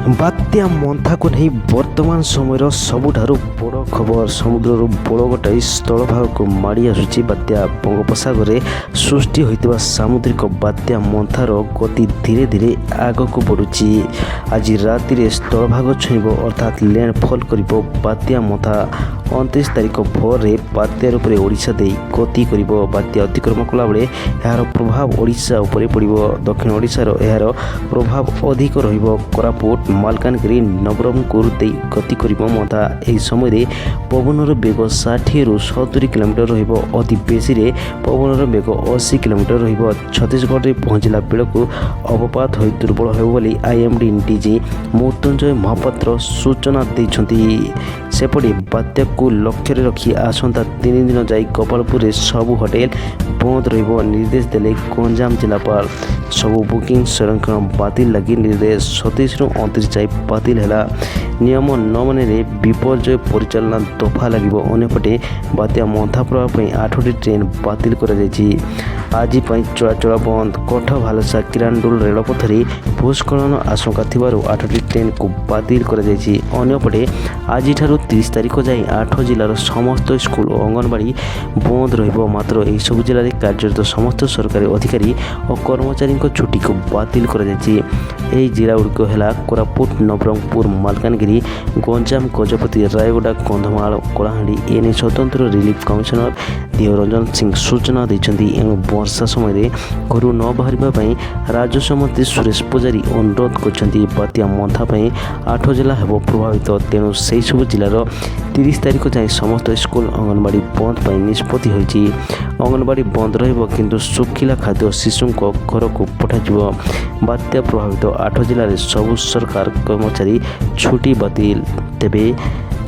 बात्या मंथा को नहीं वर्तमान समय सबुठारु बड़ खबर समुद्र बड़ गोटाई स्थलभाग को माड़ी आसुची बात्या बंगोपसागर सृष्टि होइतिबा सामुद्रिक बात्या मंथार गति धीरे धीरे आगक बढ़ुची। आज राति स्थलभाग छुईब अर्थात लैंडफॉल करिबो बात्या मंथा 29 तारिख भोर बात्या रूप में ओडिशा दे गति करिबो। बात्या अतिक्रमण कला बेले यार प्रभाव ओडिशा उपरे पड़िबो। दक्षिण ओडिशार यार प्रभाव अधिक रहिबो। कोरापुट मालकानगिरी नवरंगपुर दे गति करिबो मंथा। एही समय पवनर बेग 60 रु 70 किलोमीटर रहिबो। अति बेसी रे पवनर बेग 80 किलोमीटर रहिबो। छत्तीसगढ़ रे पहुंचला बेलकु अवपात होई दुर्बल हेबो बोली आईएमडी डीजी मृत्युंजय महापात्र सूचना दैछंती। सेपटे बात्या को लक्ष्य रखी आसंता 3 दिन जाई गोपालपुर सबु होटेल बंद रहिबो निर्देश देले गंजाम जिलापाल। सबु बुकिंग संरक्षण बातिल लगी निर्देश 27 रु 29 जाई बातिल हैला। नियम न माने विपर्यय परिचालना दफा लगिबो। अन्यपटे बात्या मंथा प्रभाव 8टी ट्रेन बातिल करा जायछि। आज चलाचल बंद। कठ भालसा किरांडुल रेलपथरे भूस्खलन आशंका थिबारु 8टी ट्रेन को बातिल करा जायछि। अन्यपटे आज 30 तारिख जाए 8 जिलार समस्त स्कूल और अंगनवाड़ी बंद रहिबो। मात्र एही सब जिले में कार्यरत समस्त सरकारी अधिकारी और कर्मचारी छुट्टी को बातिल करा जायछि। एही जिला गुड़िक है कोरापुट नवरंगपुर मालकानगिरी गंजाम गजपति रायगड़ा कंधमाल कलाहांडी। एने स्वतंत्र रिलीफ कमिशनर देवरंजन सिंह सूचना दैछंती। वर्षा समय घर न बाहर राजस्व मंत्री सुरेश पुजारी अनुरोध करछंती। बात्या मंथा 8 जिला हेबो प्रभावित। तेणु से सब जिलार 30 तारिख जाए समस्त स्कूल अंगनवाड़ी बंद पर निष्पत्ति होइछि। अंगनवाड़ी बंद रहिबो किंतु सुखिला खाद्य शिशु घर को पठाଯିबो। बात्या प्रभावित 8 जिले में सबु सरकार कर्मचारी छुट्टी बातिल। तेबे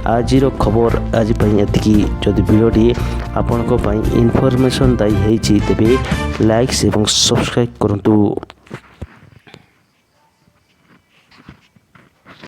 आजिर खबर आज एतिकी। जदि वीडियोटी आपनको इनफॉरमेशन दायी होइछि तेबे लाइक एवं सब्सक्राइब करंतु।